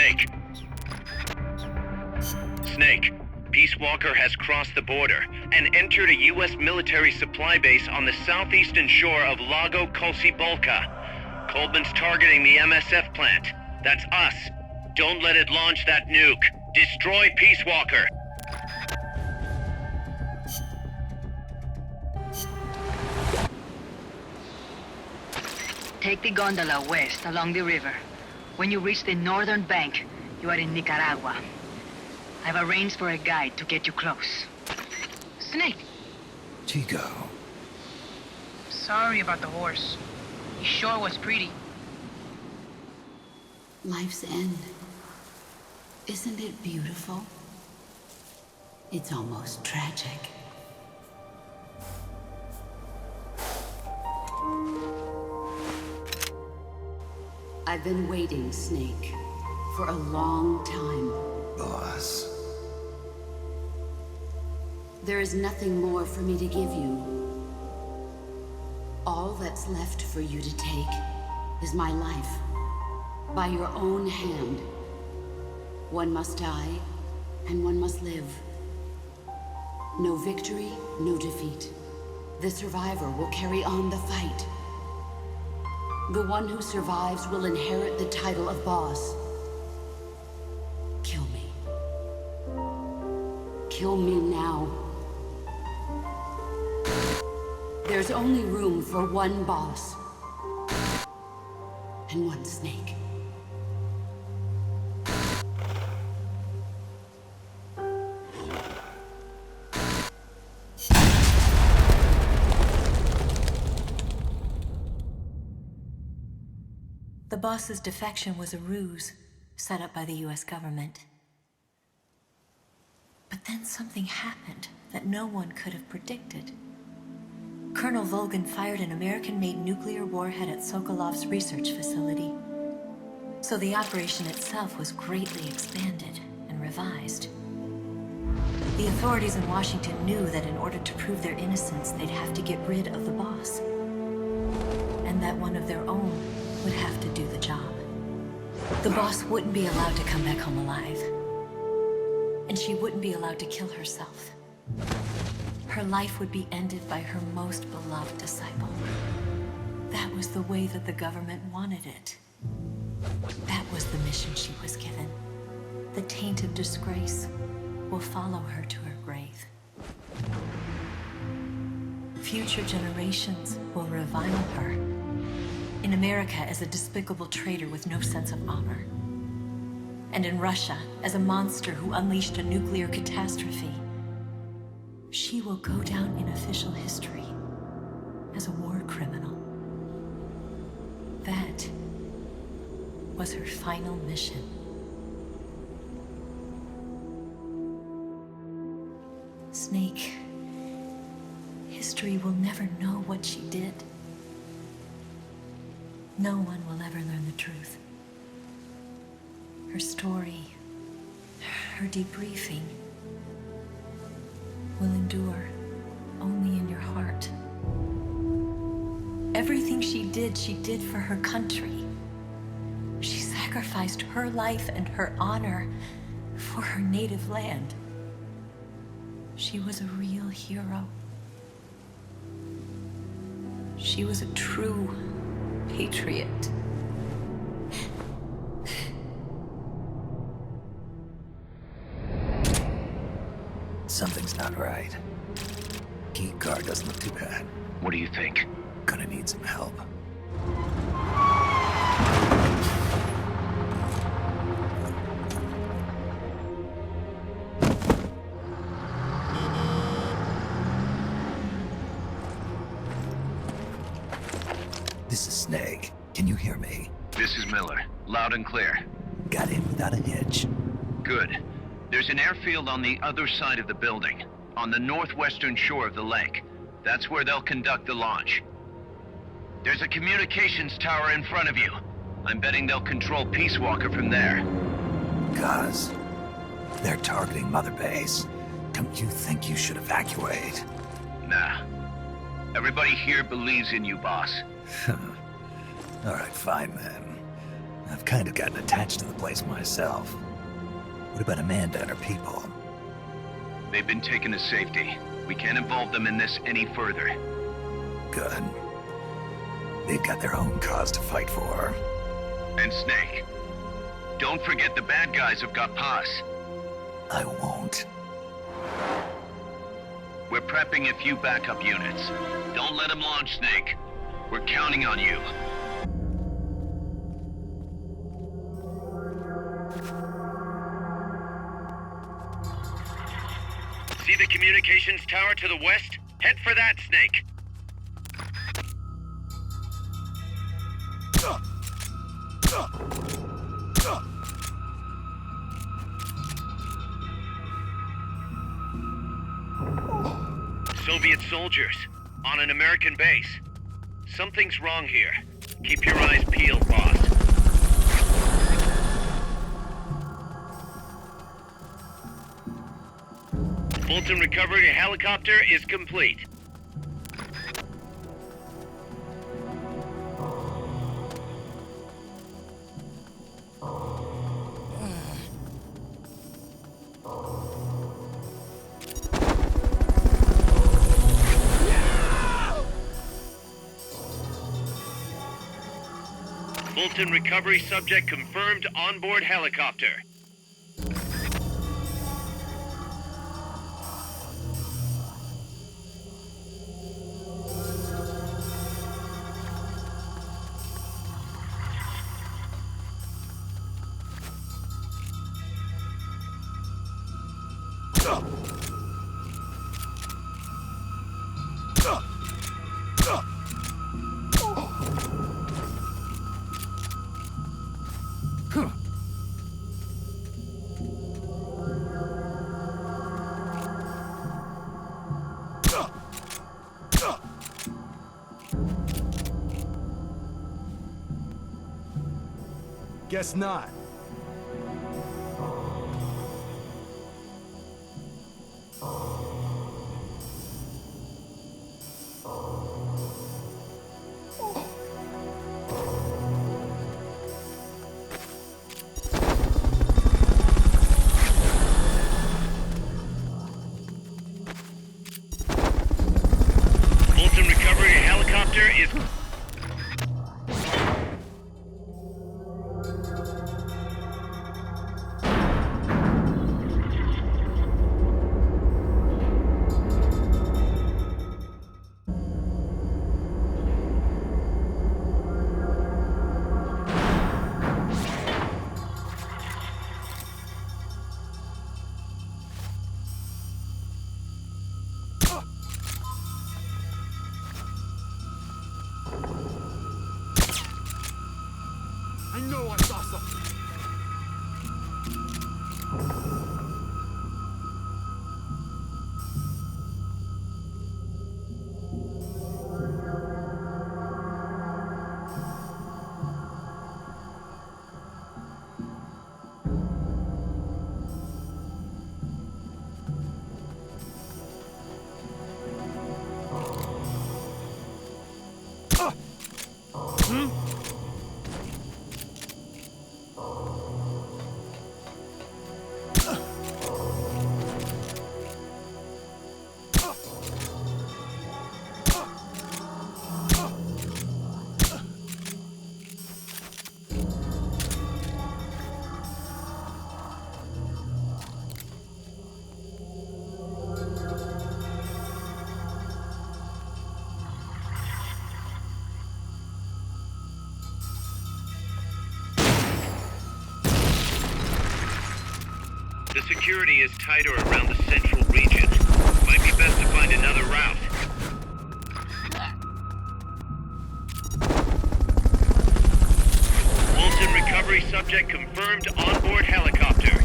Snake. Snake, Peace Walker has crossed the border and entered a U.S. military supply base on the southeastern shore of Lago Colcibolca. Coleman's targeting the MSF plant. That's us. Don't let it launch that nuke. Destroy Peace Walker. Take the gondola west along the river. When you reach the northern bank, you are in Nicaragua. I've arranged for a guide to get you close. Snake! Chico. Sorry about the horse. He sure was pretty. Life's end. Isn't it beautiful? It's almost tragic. I've been waiting, Snake, for a long time. Boss. There is nothing more for me to give you. All that's left for you to take is my life. By your own hand. One must die, and one must live. No victory, no defeat. The survivor will carry on the fight. The one who survives will inherit the title of boss. Kill me. Kill me now. There's only room for one boss. And one snake. The boss's defection was a ruse set up by the US government. But then something happened that no one could have predicted. Colonel Volgan fired an American-made nuclear warhead at Sokolov's research facility. So the operation itself was greatly expanded and revised. The authorities in Washington knew that in order to prove their innocence, they'd have to get rid of the boss. And that one of their own would have to do the job. The boss wouldn't be allowed to come back home alive. And she wouldn't be allowed to kill herself. Her life would be ended by her most beloved disciple. That was the way that the government wanted it. That was the mission she was given. The taint of disgrace will follow her to her grave. Future generations will revile her. In America as a despicable traitor with no sense of honor. And in Russia as a monster who unleashed a nuclear catastrophe. She will go down in official history as a war criminal. That was her final mission. Snake, history will never know what she did. No one will ever learn the truth. Her story, her debriefing, will endure only in your heart. Everything she did for her country. She sacrificed her life and her honor for her native land. She was a real hero. She was a true patriot. Something's not right. Key card doesn't look too bad. What do you think? Gonna need some help. This is Snake. Can you hear me? This is Miller. Loud and clear. Got in without a hitch. Good. There's an airfield on the other side of the building, on the northwestern shore of the lake. That's where they'll conduct the launch. There's a communications tower in front of you. I'm betting they'll control Peace Walker from there. Cuz they're targeting Mother Base. Don't you think you should evacuate? Nah. Everybody here believes in you, boss. All right, fine then. I've kind of gotten attached to the place myself. What about Amanda and her people? They've been taken to safety. We can't involve them in this any further. Good. They've got their own cause to fight for. And Snake. Don't forget the bad guys have got Paz. I won't. We're prepping a few backup units. Don't let them launch, Snake. We're counting on you. See the communications tower to the west? Head for that, Snake. Soviet soldiers on an American base. Something's wrong here. Keep your eyes peeled, boss. Fulton recovery helicopter is complete. Fulton recovery subject confirmed onboard helicopter. Guess not. Fulton recovery helicopter is... I know I saw something. The security is tighter around the central region. Might be best to find another route. Fulton recovery subject confirmed onboard helicopter.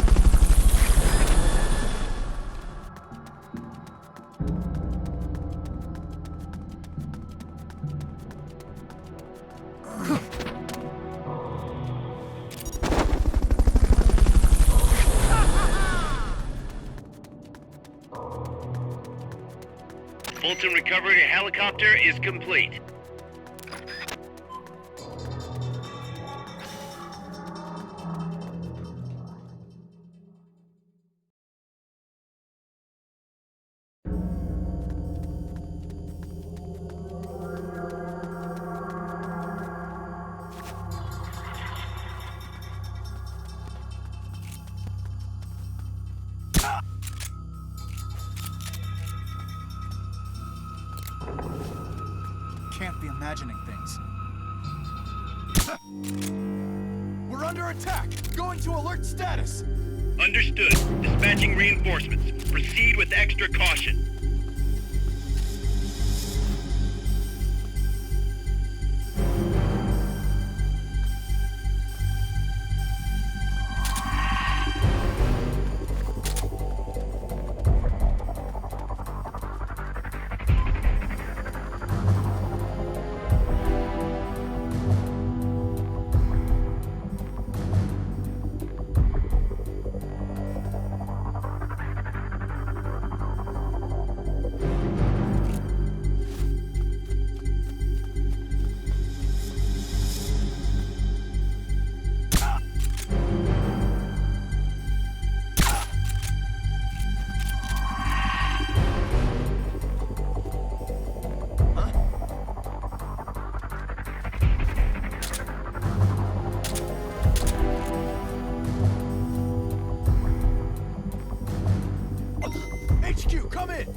Fulton recovery helicopter is complete. imagining things. We're under attack! Going to alert status! Understood. Dispatching reinforcements. Proceed with extra caution. HQ, come in!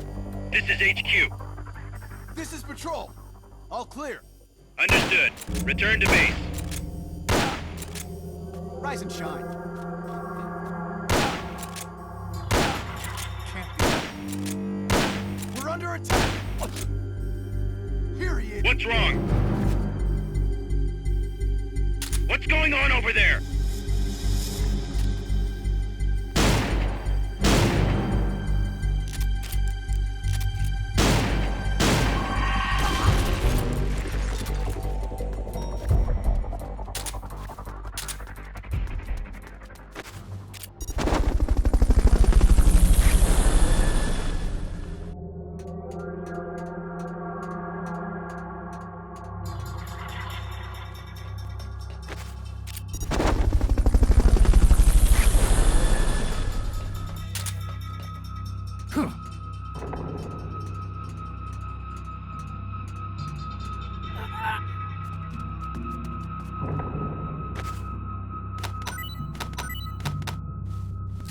This is HQ. This is Patrol. All clear. Understood. Return to base. Rise and shine. Can't be. We're under attack! Here he is! What's wrong? What's going on over there?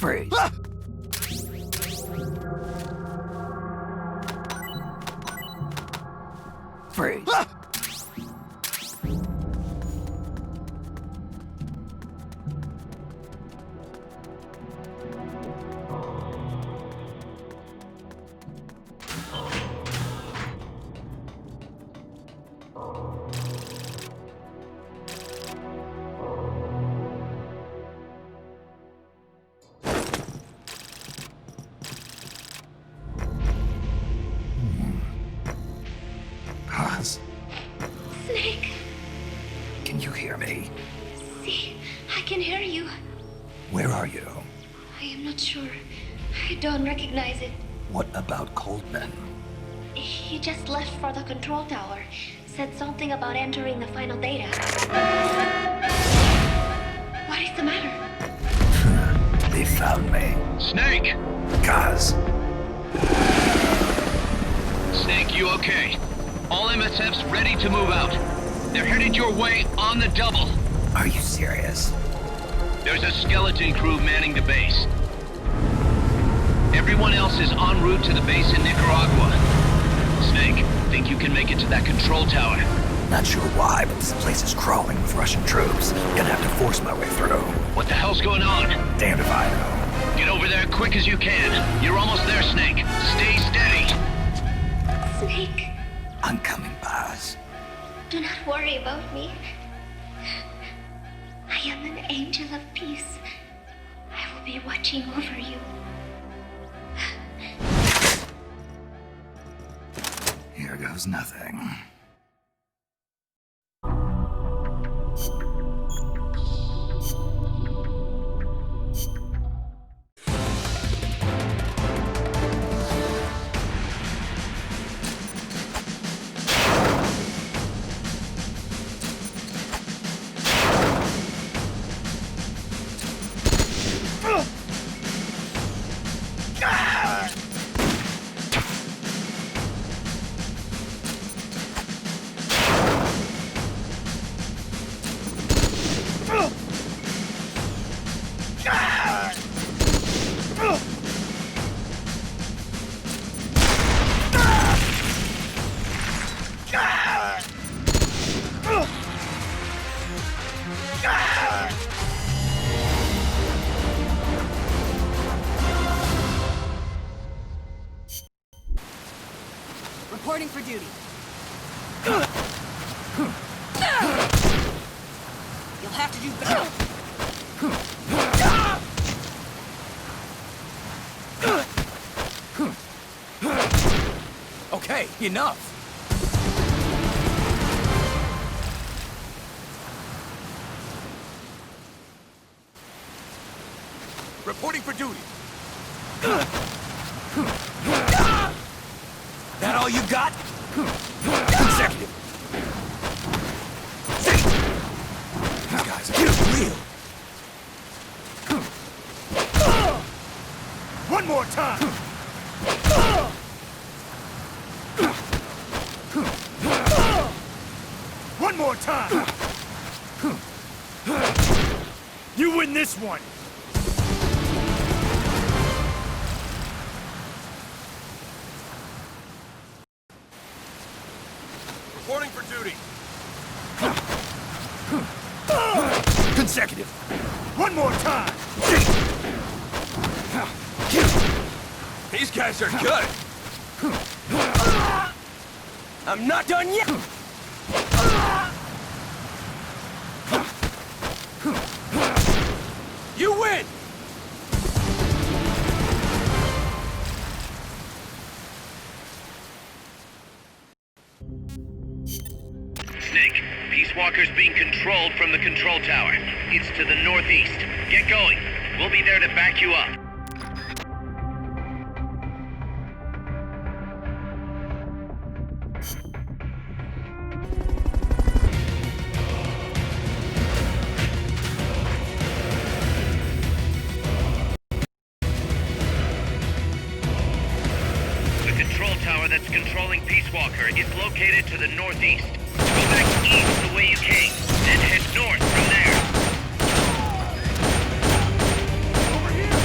Freeze. Freeze. Pause. Snake, Can you hear me? see, I can hear you. Where are you? I am not sure. I don't recognize it. What about Coldman? He just left for the control tower. Said something about entering the final data. What is the matter? They found me. Snake! Kaz. Snake, you okay? All MSFs ready to move out. They're headed your way on the double. Are you serious? There's a skeleton crew manning the base. Everyone else is en route to the base in Nicaragua. Snake, think you can make it to that control tower? Not sure why, but this place is crawling with Russian troops. Gonna have to force my way through. What the hell's going on? Damned if I know. Get over there quick as you can. You're almost there, Snake. Stay steady. Snake, I'm coming, Baz. do not worry about me. I am an angel of peace. I will be watching over you. Here goes nothing. Reporting for duty. You'll have to do better. Okay, enough. Reporting for duty. That all you got? Consecutive. These guys are real. One more time. One more time. You win this one. Reporting for duty. Consecutive. One more time. These guys are good. I'm not done yet. You win. Snake, Peace Walker's being controlled from the control tower. It's to the northeast. Get going. We'll be there to back you up. The control tower that's controlling Peace Walker is located to the northeast. Go back east the way you came, then head north from there. Over here.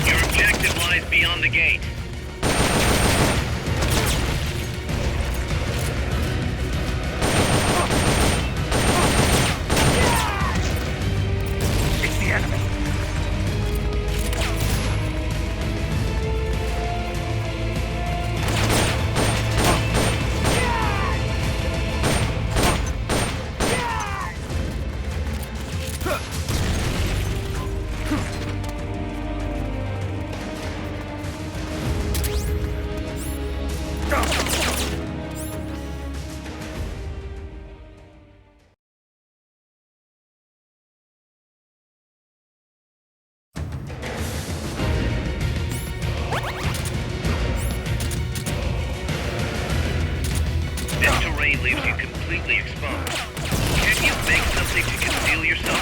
Your objective lies beyond the gate. It's the enemy. This terrain leaves you completely exposed. Can you make something to conceal yourself?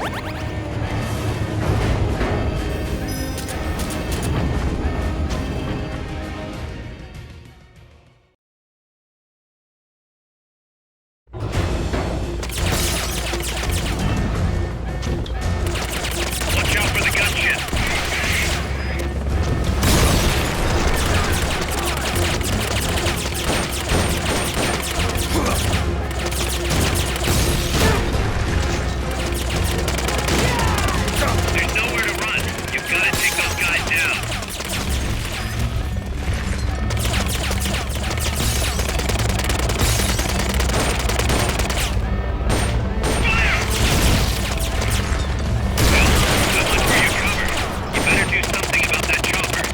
Watch out for the gunship. There's nowhere to run. You've got to take those guys down. So much for your cover. You better do something about that chopper.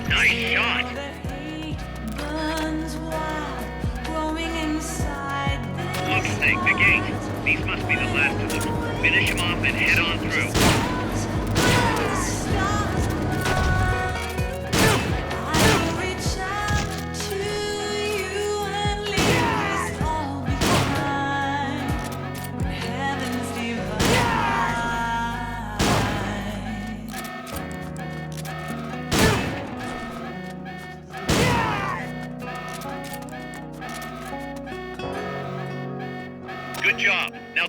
Nice shot. Look, Snake, the gate. These must be the last of them. Finish them off and head on through. Good job. Now...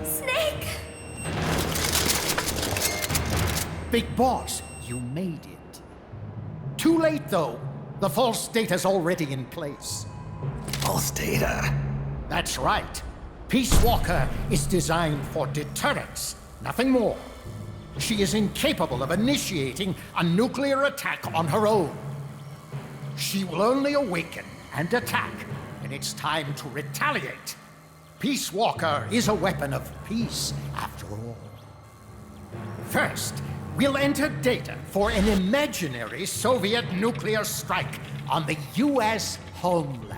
Snake! Big Boss, you made it. Too late, though. The false data's already in place. False data. That's right. Peace Walker is designed for deterrence, nothing more. She is incapable of initiating a nuclear attack on her own. She will only awaken and attack when it's time to retaliate. Peace Walker is a weapon of peace, after all. First, we'll enter data for an imaginary Soviet nuclear strike on the U.S. homeland.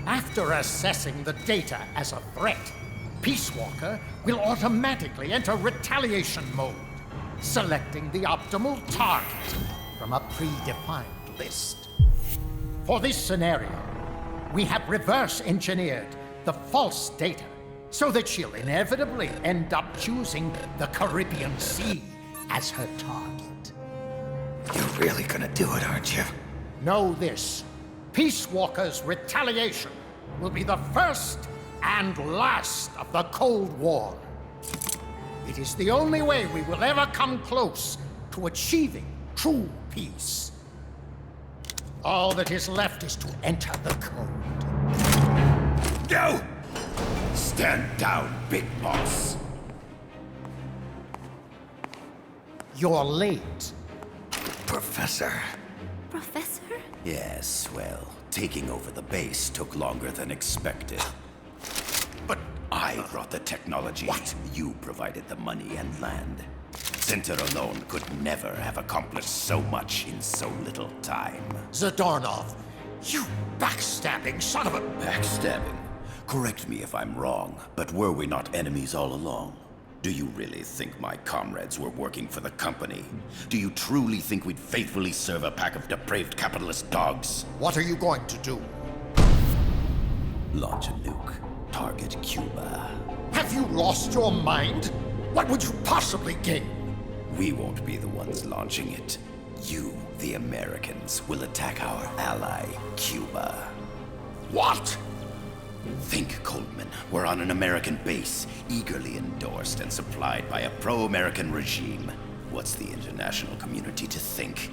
After assessing the data as a threat, Peace Walker will automatically enter retaliation mode, selecting the optimal target from a predefined list. For this scenario, we have reverse engineered the false data so that she'll inevitably end up choosing the Caribbean Sea as her target. You're really gonna do it, aren't you? Know this. Peace Walker's retaliation will be the first and last of the Cold War. It is the only way we will ever come close to achieving true peace. All that is left is to enter the code. Stand down, big boss. You're late. Professor. Professor? Yes, well, taking over the base took longer than expected. But I brought the technology. What? You provided the money and land. Center alone could never have accomplished so much in so little time. Zadornov, you backstabbing son of a... Backstabbing? Correct me if I'm wrong, but were we not enemies all along? Do you really think my comrades were working for the company? Do you truly think we'd faithfully serve a pack of depraved capitalist dogs? What are you going to do? Launch a nuke. Target Cuba. Have you lost your mind? What would you possibly gain? We won't be the ones launching it. You, the Americans, will attack our ally, Cuba. What? Think, Coldman. We're on an American base, eagerly endorsed and supplied by a pro-American regime. What's the international community to think?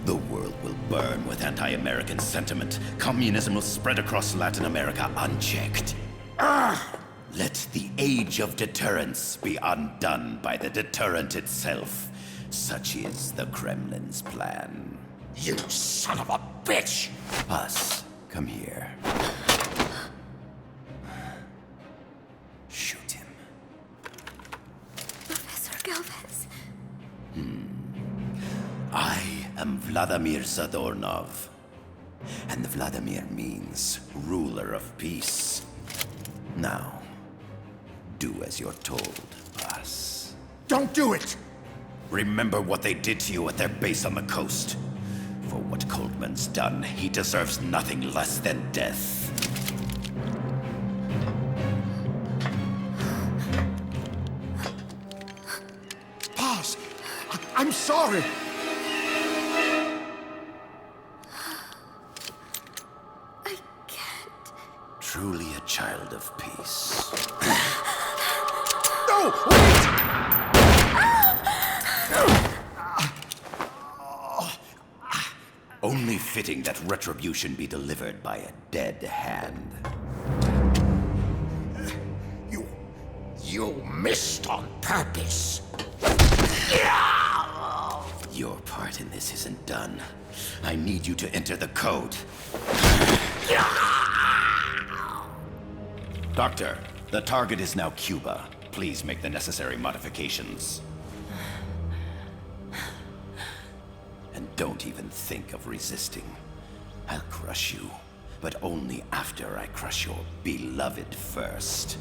The world will burn with anti-American sentiment. Communism will spread across Latin America unchecked. Let the age of deterrence be undone by the deterrent itself. Such is the Kremlin's plan. You son of a bitch! Us, come here. Shoot him. Professor Galvez. I am Vladimir Zadornov. And Vladimir means ruler of peace. Now, do as you're told, boss. Don't do it! Remember what they did to you at their base on the coast. For what Coldman's done, he deserves nothing less than death. Boss, I'm sorry. I can't. Truly a child of peace. No! Wait! Only fitting that retribution be delivered by a dead hand. You missed on purpose. Your part in this isn't done. I need you to enter the code. Doctor, the target is now Cuba. Please make the necessary modifications. And don't even think of resisting. I'll crush you, but only after I crush your beloved first.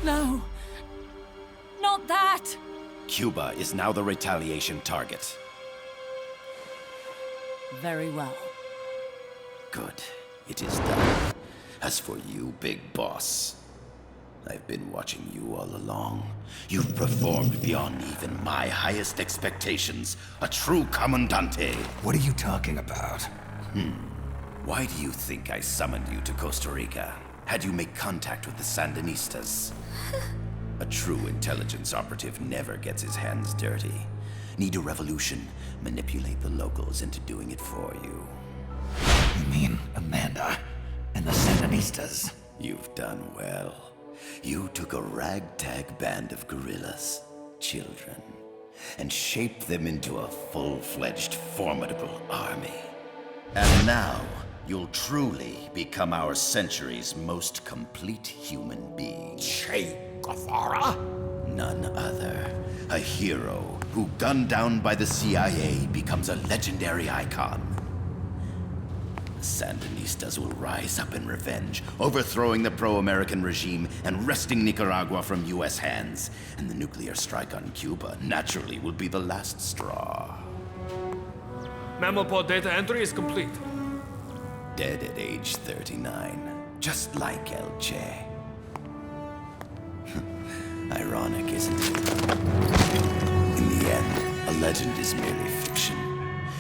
No. Not that. Cuba is now the retaliation target. Very well. Good. It is done. As for you, big boss, I've been watching you all along. You've performed beyond even my highest expectations. A true commandante. What are you talking about? Why do you think I summoned you to Costa Rica? Had you make contact with the Sandinistas? A true intelligence operative never gets his hands dirty. Need a revolution? Manipulate the locals into doing it for you. You mean Amanda and the Sandinistas? You've done well. You took a ragtag band of guerrillas, children, and shaped them into a full-fledged, formidable army. And now, you'll truly become our century's most complete human being. Che Guevara? None other. A hero who, gunned down by the CIA, becomes a legendary icon. The Sandinistas will rise up in revenge, overthrowing the pro-American regime and wresting Nicaragua from US hands. And the nuclear strike on Cuba, naturally, will be the last straw. Mammopod data entry is complete. Dead at age 39, just like El Che. Ironic, isn't it? In the end, a legend is merely fiction.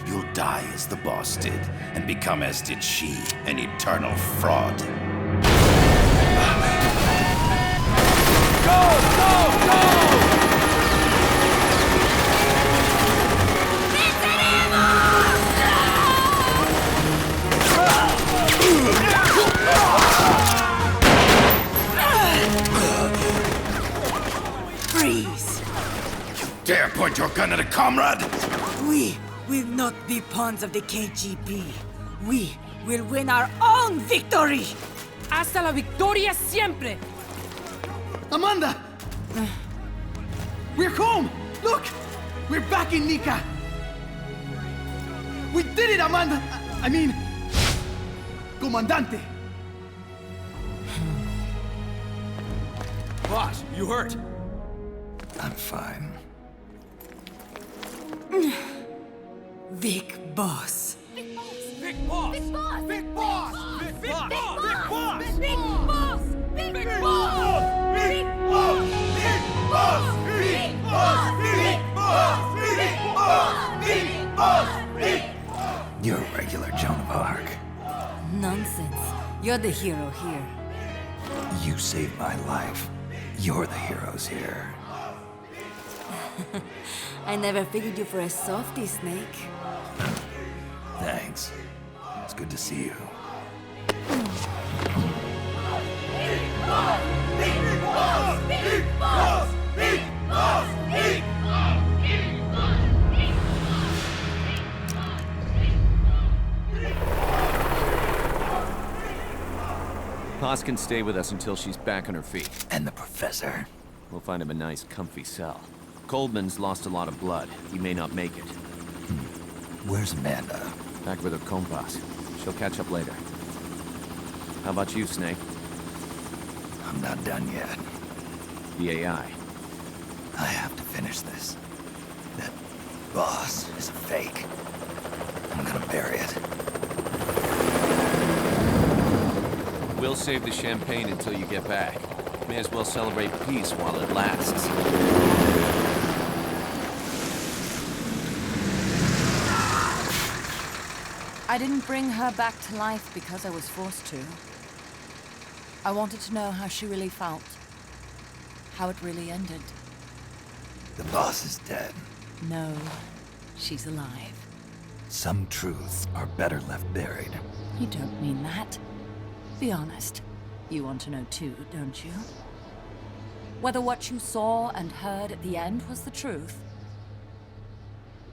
You'll die as the boss did, and become as did she, an eternal fraud. point your gun at a comrade? We will not be pawns of the KGB. We will win our own victory! Hasta la victoria siempre! Amanda! We're home! Look! We're back in Nika! We did it, Amanda! I mean... Comandante! Boss, you hurt? I'm fine. Big boss. Big boss! Big boss! Big boss! Big Big boss! boss! Big boss! Big boss! Big boss! Big boss! Big boss! Big boss! Big boss! Big boss! You're a regular Joan of Arc. Nonsense. You're the hero here. You saved my life. You're the heroes here. I never figured you for a softie, Snake. Thanks. It's good to see you. Paz can stay with us until she's back on her feet. And the professor? We'll find him a nice, comfy cell. Coldman's lost a lot of blood. He may not make it. Where's Amanda? Back with her compas. She'll catch up later. How about you, Snake? I'm not done yet. The AI. I have to finish this. That boss is a fake. I'm gonna bury it. We'll save the champagne until you get back. May as well celebrate peace while it lasts. I didn't bring her back to life because I was forced to. I wanted to know how she really felt. How it really ended. The boss is dead. No, she's alive. Some truths are better left buried. You don't mean that. Be honest. You want to know too, don't you? Whether what you saw and heard at the end was the truth.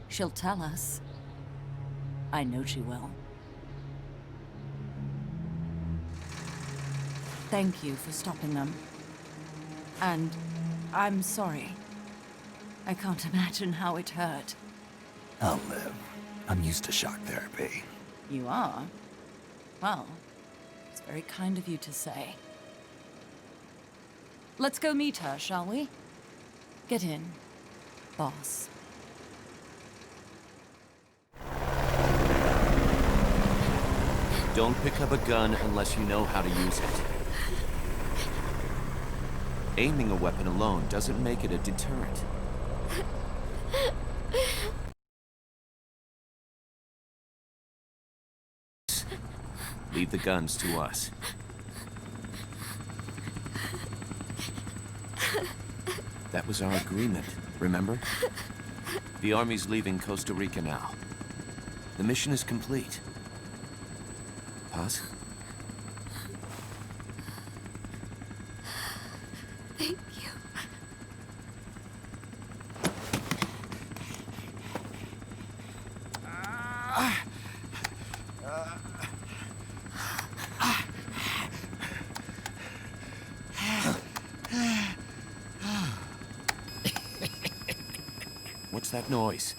She'll tell us. I know she will. Thank you for stopping them. And I'm sorry. I can't imagine how it hurt. I'll live. I'm used to shock therapy. You are? Well, it's very kind of you to say. Let's go meet her, shall we? Get in, boss. Don't pick up a gun unless you know how to use it. Aiming a weapon alone doesn't make it a deterrent. Leave the guns to us. That was our agreement, remember? The Army's leaving Costa Rica now. The mission is complete. Paz? Thank you. What's that noise?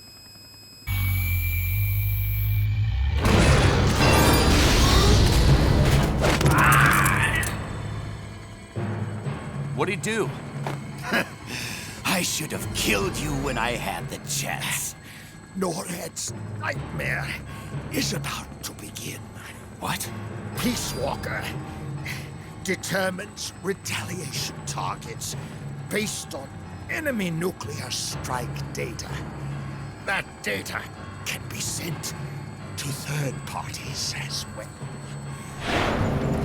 What'd he do? I should have killed you when I had the chance. Norhead's nightmare is about to begin. What? Peace Walker determines retaliation targets based on enemy nuclear strike data. That data can be sent to third parties as well.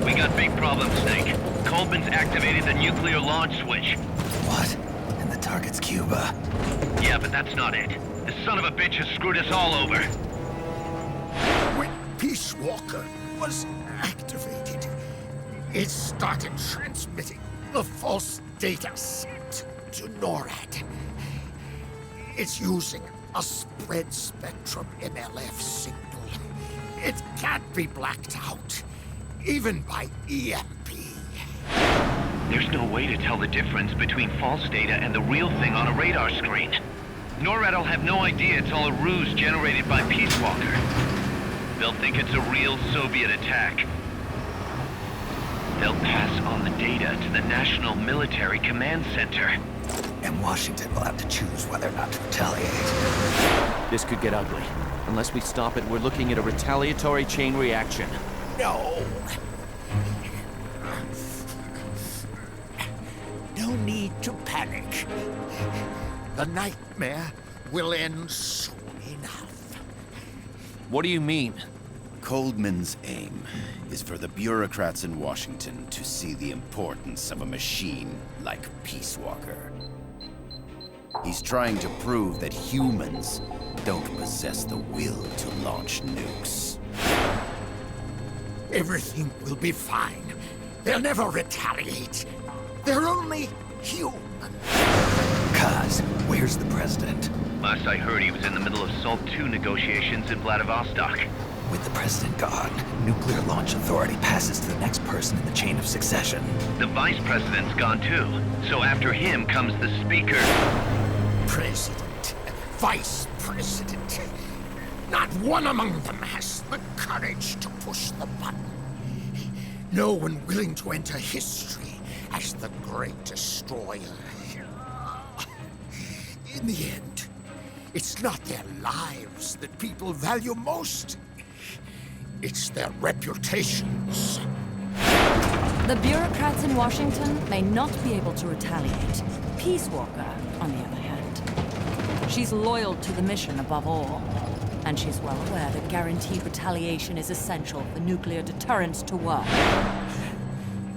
We got big problems, Snake. Coleman's activated the nuclear launch switch. What? And the target's Cuba. Yeah, but that's not it. The son of a bitch has screwed us all over. When Peace Walker was activated, it started transmitting the false data sent to NORAD. It's using a spread spectrum MLF signal. It can't be blacked out, even by EMP. There's no way to tell the difference between false data and the real thing on a radar screen. NORAD will have no idea it's all a ruse generated by Peace Walker. They'll think it's a real Soviet attack. They'll pass on the data to the National Military Command Center. And Washington will have to choose whether or not to retaliate. This could get ugly. Unless we stop it, we're looking at a retaliatory chain reaction. No. No need to panic. The nightmare will end soon enough. What do you mean? Coldman's aim is for the bureaucrats in Washington to see the importance of a machine like Peace Walker. He's trying to prove that humans don't possess the will to launch nukes. Everything will be fine. They'll never retaliate. They're only human. Kaz, where's the president? Last I heard, he was in the middle of SALT II negotiations in Vladivostok. With the president gone, Nuclear Launch Authority passes to the next person in the chain of succession. The vice president's gone too. So after him comes the speaker. President, vice president. Not one among them has the courage to push the button. No one willing to enter history as the great destroyer. In the end, it's not their lives that people value most. It's their reputations. The bureaucrats in Washington may not be able to retaliate. Peace Walker, on the other hand, she's loyal to the mission above all. And she's well aware that guaranteed retaliation is essential for nuclear deterrence to work.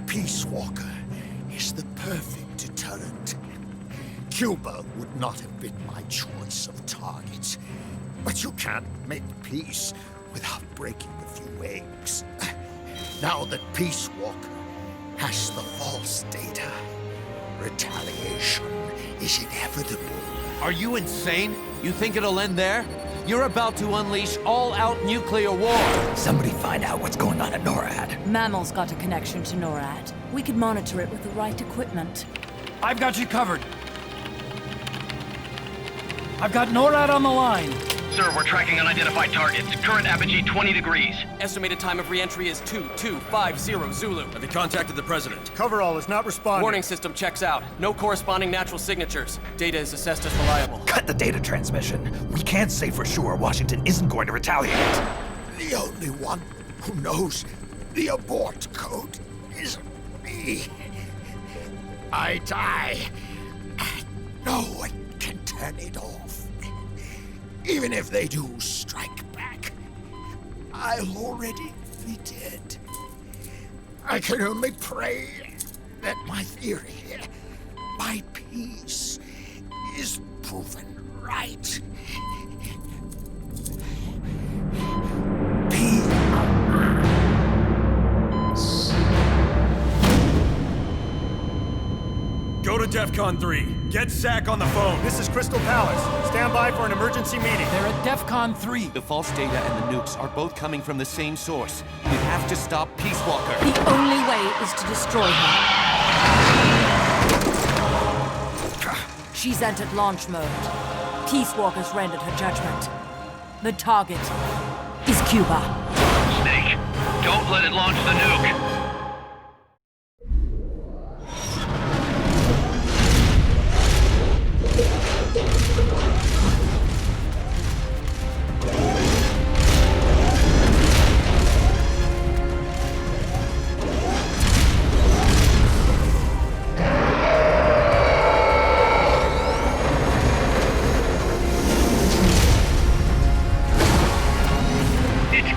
Peace Walker is the perfect deterrent. Cuba would not have been my choice of targets. But you can't make peace without breaking a few eggs. Now that Peace Walker has the false data, retaliation is inevitable. Are you insane? You think it'll end there? You're about to unleash all-out nuclear war! Somebody find out what's going on at NORAD. Mammal's got a connection to NORAD. We could monitor it with the right equipment. I've got you covered. I've got NORAD on the line. Sir, we're tracking unidentified targets. Current apogee 20 degrees. Estimated time of re-entry is 2250 Zulu. Have you contacted the president? Coverall is not responding. Warning system checks out. No corresponding natural signatures. Data is assessed as reliable. Cut the data transmission. We can't say for sure Washington isn't going to retaliate. The only one who knows the abort code is me. I die, and no one can turn it off. Even if they do strike back, I'll already be dead. I can only pray that my theory, my peace, is proven right. Go to DEFCON 3. Get Zach on the phone. This is Crystal Palace. Stand by for an emergency meeting. They're at DEFCON 3. The false data and the nukes are both coming from the same source. We have to stop Peace Walker. The only way is to destroy her. She's entered launch mode. Peace Walker's rendered her judgment. The target is Cuba. Snake, don't let it launch the nuke.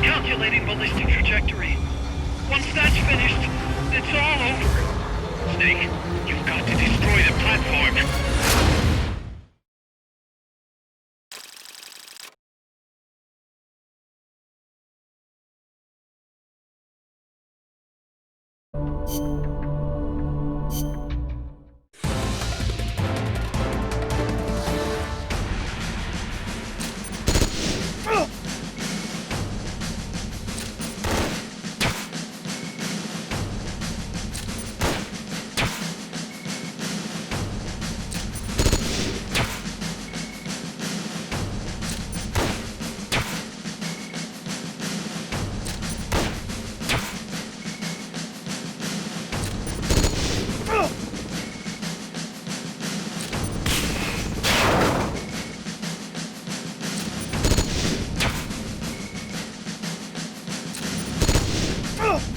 Calculating ballistic trajectory. Once that's finished, it's all over. Snake, you've got to destroy the platform. Ugh!